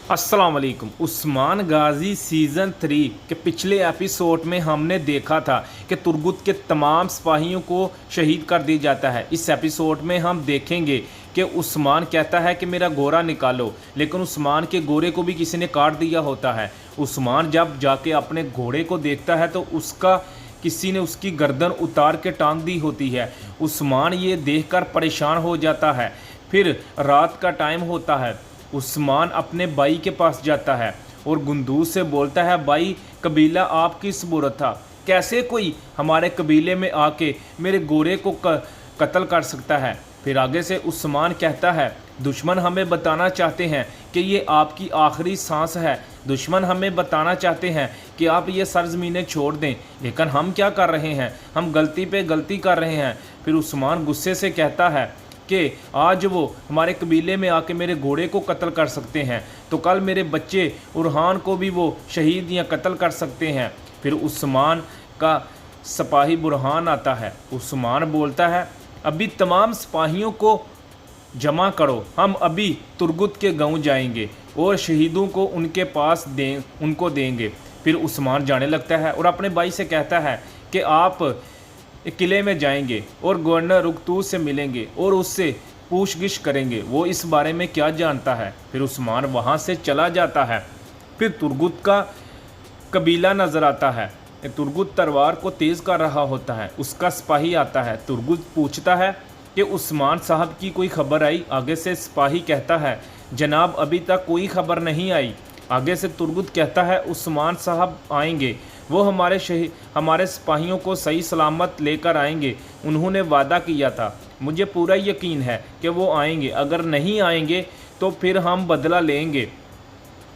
अस्सलाम वालेकुम। उस्मान गाजी सीज़न 3 के पिछले एपिसोड में हमने देखा था कि तुर्गुत के तमाम सिपाहियों को शहीद कर दिया जाता है। इस एपिसोड में हम देखेंगे कि उस्मान कहता है कि मेरा घोड़ा निकालो, लेकिन उस्मान के घोड़े को भी किसी ने काट दिया होता है। उस्मान जब जाके अपने घोड़े को देखता है तो किसी ने उसकी गर्दन उतार के टांग दी होती है। उस्मान ये देखकर परेशान हो जाता है। फिर रात का टाइम होता है। उस्मान अपने भाई के पास जाता है और गुंदूज से बोलता है, भाई कबीला आपकी सबूरत था, कैसे कोई हमारे कबीले में आके मेरे घोड़े को कत्ल कर सकता है। फिर आगे से उस्मान कहता है, दुश्मन हमें बताना चाहते हैं कि ये आपकी आखिरी सांस है। दुश्मन हमें बताना चाहते हैं कि आप ये सरजमीनें छोड़ दें, लेकिन हम क्या कर रहे हैं, हम गलती पे गलती कर रहे हैं। फिर उस्मान गुस्से से कहता है कि आज वो हमारे कबीले में आके मेरे घोड़े को कत्ल कर सकते हैं, तो कल मेरे बच्चे उरहान को भी वो शहीद या कत्ल कर सकते हैं। फिर उस्मान का सिपाही बुरहान आता है। उस्मान बोलता है, अभी तमाम सिपाहियों को जमा करो, हम अभी तुर्गुत के गांव जाएंगे और शहीदों को उनके पास उनको देंगे। फिर उस्मान जाने लगता है और अपने भाई से कहता है कि आप किले में जाएंगे और गवर्नर रुकतूस से मिलेंगे और उससे पूछगिछ करेंगे, वो इस बारे में क्या जानता है। फिर उस्मान वहाँ से चला जाता है। फिर तुर्गुत का कबीला नज़र आता है। तुर्गुत तलवार को तेज़ कर रहा होता है। उसका सिपाही आता है। तुर्गुत पूछता है कि उस्मान साहब की कोई खबर आई। आगे से सिपाही कहता है, जनाब अभी तक कोई खबर नहीं आई। आगे से तुर्गुत कहता है, उस्मान साहब आएंगे, वो हमारे सिपाहियों को सही सलामत लेकर आएंगे, उन्होंने वादा किया था, मुझे पूरा यकीन है कि वो आएंगे, अगर नहीं आएंगे तो फिर हम बदला लेंगे।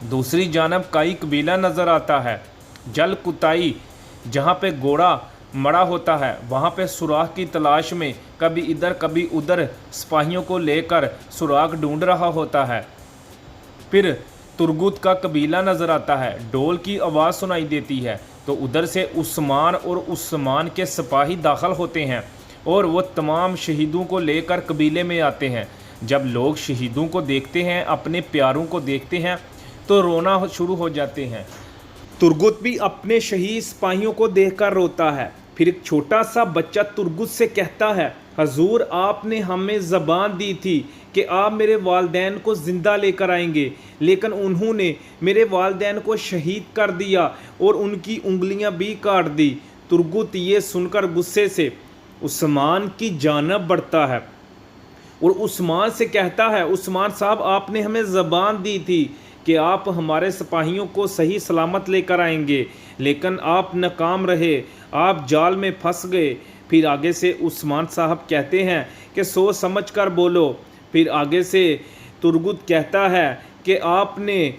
दूसरी जानब काई कबीला नज़र आता है। जल कुताई जहाँ पे घोड़ा मरा होता है, वहाँ पे सुराख की तलाश में कभी इधर कभी उधर सिपाहियों को लेकर सुराख ढूंढ रहा होता है। फिर तुर्गुत का कबीला नज़र आता है। ढोल की आवाज़ सुनाई देती है तो उधर से उस्मान और उस्मान के सिपाही दाखिल होते हैं और वो तमाम शहीदों को लेकर कबीले में आते हैं। जब लोग शहीदों को देखते हैं, अपने प्यारों को देखते हैं, तो रोना शुरू हो जाते हैं। तुर्गुत भी अपने शहीद सिपाहियों को देखकर रोता है। फिर एक छोटा सा बच्चा तुर्गुत से कहता है, हजूर आपने हमें ज़बान दी थी कि आप मेरे वालदैन को ज़िंदा लेकर आएंगे, लेकिन उन्होंने मेरे वालदैन को शहीद कर दिया और उनकी उंगलियां भी काट दी। तुर्गुत ये सुनकर गुस्से से उस्मान की जानब बढ़ता है और उस्मान से कहता है, उस्मान साहब आपने हमें ज़बान दी थी कि आप हमारे सिपाहियों को सही सलामत लेकर आएंगे, लेकिन आप नाकाम रहे, आप जाल में फंस गए। फिर आगे से उस्मान साहब कहते हैं कि सोच समझ कर बोलो। फिर आगे से तुर्गुत कहता है कि आपने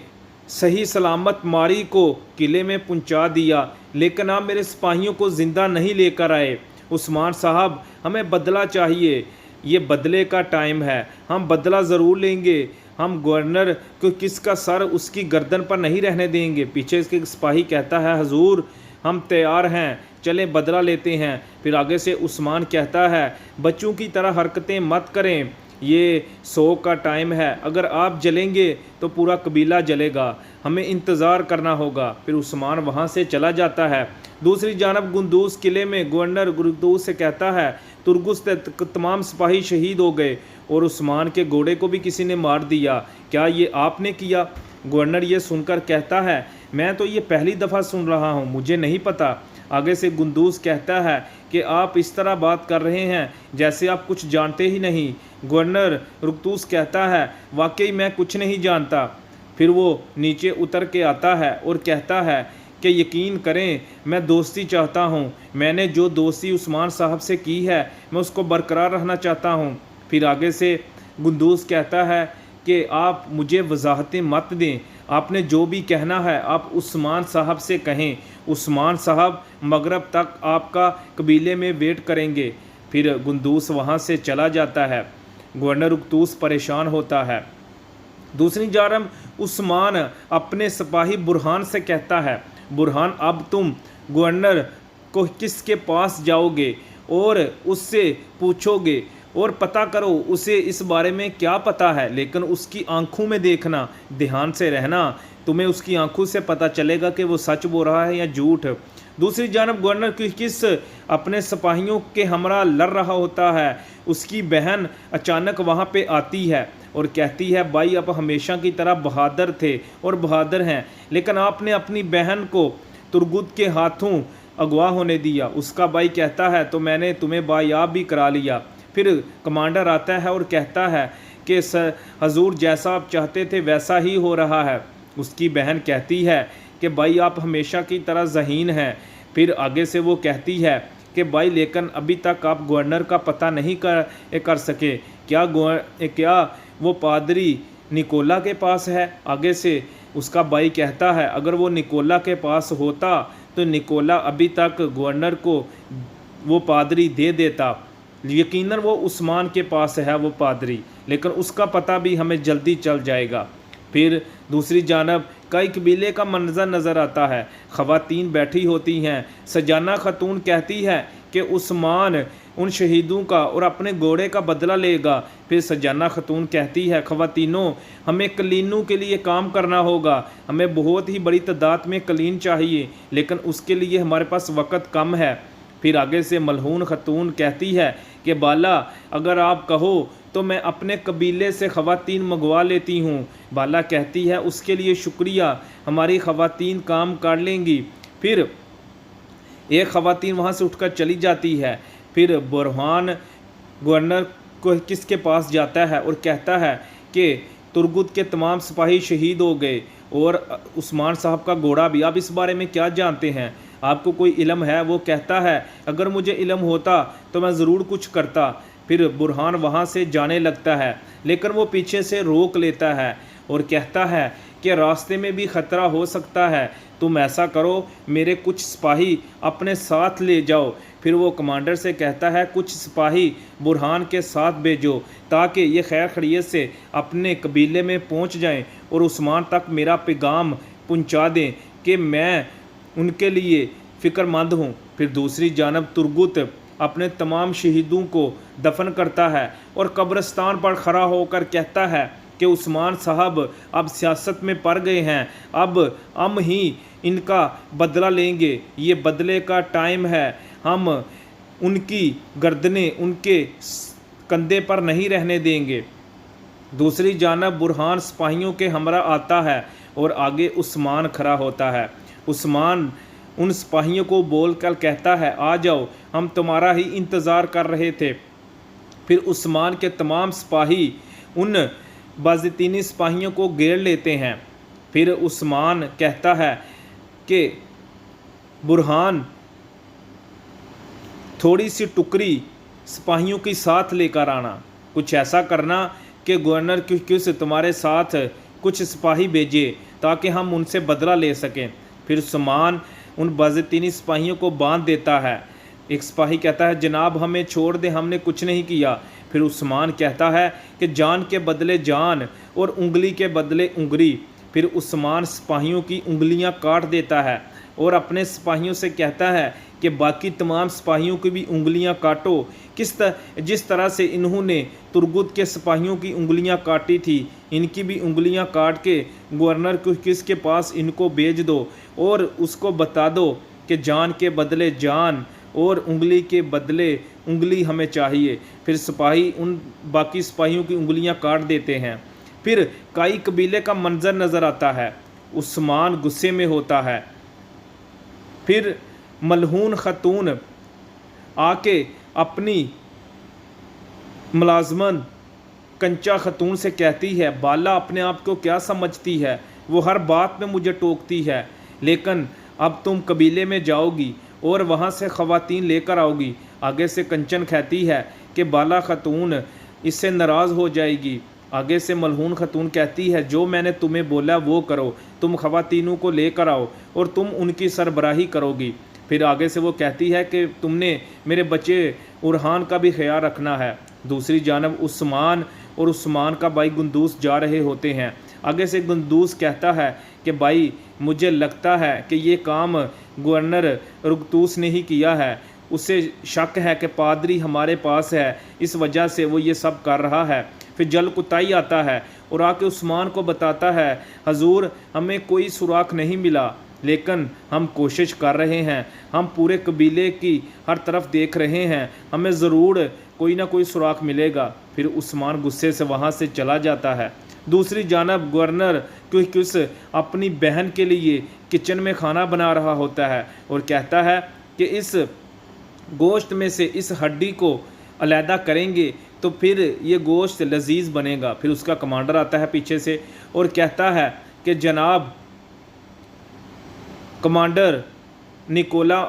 सही सलामत मारी को किले में पहुंचा दिया, लेकिन आप मेरे सिपाहियों को ज़िंदा नहीं लेकर आए। उस्मान साहब हमें बदला चाहिए, ये बदले का टाइम है, हम बदला ज़रूर लेंगे, हम गवर्नर को किसका सर उसकी गर्दन पर नहीं रहने देंगे। पीछे इसके सिपाही कहता है, हजूर हम तैयार हैं, चलें बदला लेते हैं। फिर आगे से उस्मान कहता है, बच्चों की तरह हरकतें मत करें, ये सो का टाइम है, अगर आप जलेंगे तो पूरा कबीला जलेगा, हमें इंतज़ार करना होगा। फिर उस्मान वहाँ से चला जाता है। दूसरी जानब गुंदूज किले में गवर्नर गुंदूज से कहता है, तुर्गुत से तमाम सिपाही शहीद हो गए और उस्मान के घोड़े को भी किसी ने मार दिया, क्या ये आपने किया? गवर्नर ये सुनकर कहता है, मैं तो ये पहली दफ़ा सुन रहा हूँ, मुझे नहीं पता। आगे से गुंदूज कहता है कि आप इस तरह बात कर रहे हैं जैसे आप कुछ जानते ही नहीं। गवर्नर रुकतूस कहता है, वाकई मैं कुछ नहीं जानता। फिर वो नीचे उतर के आता है और कहता है कि यकीन करें, मैं दोस्ती चाहता हूँ, मैंने जो दोस्ती उस्मान साहब से की है मैं उसको बरकरार रखना चाहता हूँ। फिर आगे से गुंदूज कहता है कि आप मुझे वजाहतें मत दें, आपने जो भी कहना है आप उस्मान साहब से कहें, उस्मान साहब मगरब तक आपका कबीले में वेट करेंगे। फिर गुंदूस वहाँ से चला जाता है। गवर्नर रुकतूस परेशान होता है। दूसरी जानब उस्मान अपने सिपाही बुरहान से कहता है, बुरहान अब तुम गवर्नर को किसके पास जाओगे और उससे पूछोगे और पता करो उसे इस बारे में क्या पता है, लेकिन उसकी आंखों में देखना, ध्यान से रहना, तुम्हें उसकी आंखों से पता चलेगा कि वो सच बोल रहा है या झूठ। दूसरी जानब गवर्नर किस अपने सिपाहियों के हमरा लड़ रहा होता है। उसकी बहन अचानक वहाँ पे आती है और कहती है, भाई आप हमेशा की तरह बहादुर थे और बहादुर हैं, लेकिन आपने अपनी बहन को तुर्गुत के हाथों अगवा होने दिया। उसका भाई कहता है, तो मैंने तुम्हें बायाब भी करा लिया। फिर कमांडर आता है और कहता है कि हजूर जैसा आप चाहते थे वैसा ही हो रहा है। उसकी बहन कहती है कि भाई आप हमेशा की तरह ज़हीन हैं। फिर आगे से वो कहती है कि भाई लेकिन अभी तक आप गवर्नर का पता नहीं कर सके, क्या वो पादरी निकोला के पास है। आगे से उसका भाई कहता है, अगर वो निकोला के पास होता तो निकोला अभी तक गवर्नर को वो पादरी दे देता। यकीनन वो उस्मान के पास है वो पादरी, लेकिन उसका पता भी हमें जल्दी चल जाएगा। फिर दूसरी जानब कई कबीले का मंजर नज़र आता है। ख़वातीन बैठी होती हैं। सजाना खातून कहती है कि उस्मान उन शहीदों का और अपने घोड़े का बदला लेगा। फिर सजाना खातून कहती है, ख़वातीनों हमें कलीनों के लिए काम करना होगा, हमें बहुत ही बड़ी तादाद में कलीन चाहिए, लेकिन उसके लिए हमारे पास वक़्त कम है। फिर आगे से मलहून खातून कहती है कि बाला अगर आप कहो तो मैं अपने कबीले से ख़वातीन मंगवा लेती हूँ। बाला कहती है, उसके लिए शुक्रिया, हमारी ख़वातीन काम कर लेंगी। फिर एक ख़वातीन वहाँ से उठकर चली जाती है। फिर बुरहान गवर्नर को किसके पास जाता है और कहता है कि तुर्गुत के तमाम सिपाही शहीद हो गए और उस्मान साहब का घोड़ा भी। आप इस बारे में क्या जानते हैं, आपको कोई इल्म है? वो कहता है, अगर मुझे इल्म होता तो मैं ज़रूर कुछ करता। फिर बुरहान वहाँ से जाने लगता है, लेकिन वो पीछे से रोक लेता है और कहता है कि रास्ते में भी ख़तरा हो सकता है, तुम ऐसा करो मेरे कुछ सिपाही अपने साथ ले जाओ। फिर वो कमांडर से कहता है, कुछ सिपाही बुरहान के साथ भेजो ताकि ये खैर खैरियत से अपने कबीले में पहुँच जाएं और उस्मान तक मेरा पैगाम पहुँचा दें कि मैं उनके लिए फ़िक्रमंद हूँ। फिर दूसरी जानब तुर्गुत अपने तमाम शहीदों को दफन करता है और कब्रिस्तान पर खड़ा होकर कहता है कि उस्मान साहब अब सियासत में पड़ गए हैं, अब हम ही इनका बदला लेंगे, ये बदले का टाइम है, हम उनकी गर्दनें उनके कंधे पर नहीं रहने देंगे। दूसरी जानब बुरहान सिपाहियों के हमरा आता है और आगे उस्मान खड़ा होता है। उस्मान उन सिपाहियों को बोलकर कहता है, आ जाओ, हम तुम्हारा ही इंतज़ार कर रहे थे। फिर उस्मान के तमाम सिपाही उन बाज़तीनी सिपाहियों को घेर लेते हैं। फिर उस्मान कहता है कि बुरहान थोड़ी सी टुकड़ी सिपाहियों के साथ लेकर आना, कुछ ऐसा करना कि गवर्नर किस तुम्हारे साथ कुछ सिपाही भेजे ताकि हम उनसे बदला ले सकें। फिर उस्मान उन बाज़तीनी सिपाहियों को बांध देता है। एक सिपाही कहता है, जनाब हमें छोड़ दे, हमने कुछ नहीं किया। फिर उस्मान कहता है कि जान के बदले जान और उंगली के बदले उंगली। फिर उस्मान सिपाहियों की उंगलियां काट देता है और अपने सिपाहियों से कहता है कि बाकी तमाम सिपाहियों की भी उंगलियां काटो, जिस तरह से इन्होंने तुर्गुत के सिपाहियों की उंगलियां काटी थी, इनकी भी उंगलियां काट के गवर्नर किसके पास इनको भेज दो और उसको बता दो कि जान के बदले जान और उंगली के बदले उंगली हमें चाहिए। फिर सिपाही उन बाकी सिपाहियों की उंगलियां काट देते हैं। फिर कई कबीले का मंजर नज़र आता है। उस्मान गुस्से में होता है। फिर मलहून खातून आके अपनी मुलाजमन कंचा खातून से कहती है, बाला अपने आप को क्या समझती है, वो हर बात में मुझे टोकती है, लेकिन अब तुम कबीले में जाओगी और वहाँ से ख़वातीन लेकर आओगी। आगे से कंचन कहती है कि बाला खातून इससे नाराज़ हो जाएगी। आगे से मलहून खातून कहती है, जो मैंने तुम्हें बोला वो करो, तुम ख़वातीनों को लेकर आओ और तुम उनकी सरबराही करोगी। फिर आगे से वो कहती है कि तुमने मेरे बच्चे उरहान का भी ख्याल रखना है। दूसरी जानब उस्मान और उस्मान का भाई गुंदूस जा रहे होते हैं। आगे से गुंदूस कहता है कि भाई मुझे लगता है कि ये काम गवर्नर रुगतूस ने ही किया है, उसे शक है कि पादरी हमारे पास है, इस वजह से वो ये सब कर रहा है। फिर जलकुताई आता है और आके उस्मान को बताता है, हजूर हमें कोई सुराख नहीं मिला, लेकिन हम कोशिश कर रहे हैं, हम पूरे कबीले की हर तरफ देख रहे हैं, हमें ज़रूर कोई ना कोई सुराख मिलेगा। फिर उस्मान गुस्से से वहाँ से चला जाता है। दूसरी जानब गवर्नर क्विकस अपनी बहन के लिए किचन में खाना बना रहा होता है और कहता है कि इस गोश्त में से इस हड्डी को अलहदा करेंगे तो फिर ये गोश्त लजीज बनेगा। फिर उसका कमांडर आता है पीछे से और कहता है कि जनाब कमांडर निकोला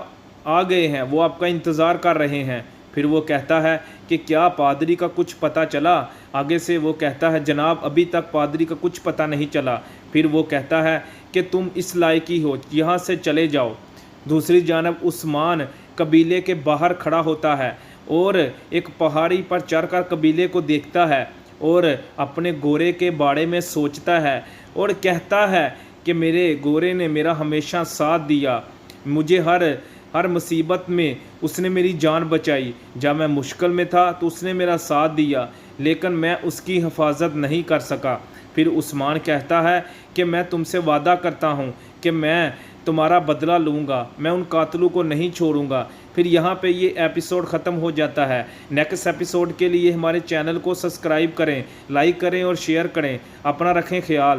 आ गए हैं, वो आपका इंतज़ार कर रहे हैं। फिर वो कहता है कि क्या पादरी का कुछ पता चला? आगे से वो कहता है, जनाब अभी तक पादरी का कुछ पता नहीं चला। फिर वो कहता है कि तुम इस लायक ही हो, यहाँ से चले जाओ। दूसरी जानब उस्मान कबीले के बाहर खड़ा होता है और एक पहाड़ी पर चढ़कर कबीले को देखता है और अपने गोरे के बारे में सोचता है और कहता है कि मेरे गोरे ने मेरा हमेशा साथ दिया, मुझे हर मुसीबत में उसने मेरी जान बचाई। जब मैं मुश्किल में था तो उसने मेरा साथ दिया, लेकिन मैं उसकी हिफाजत नहीं कर सका। फिर उस्मान कहता है कि मैं तुमसे वादा करता हूँ कि मैं तुम्हारा बदला लूँगा, मैं उन कातलों को नहीं छोड़ूंगा। फिर यहाँ पे ये एपिसोड ख़त्म हो जाता है। नेक्स्ट एपिसोड के लिए हमारे चैनल को सब्सक्राइब करें, लाइक करें और शेयर करें। अपना रखें ख्याल।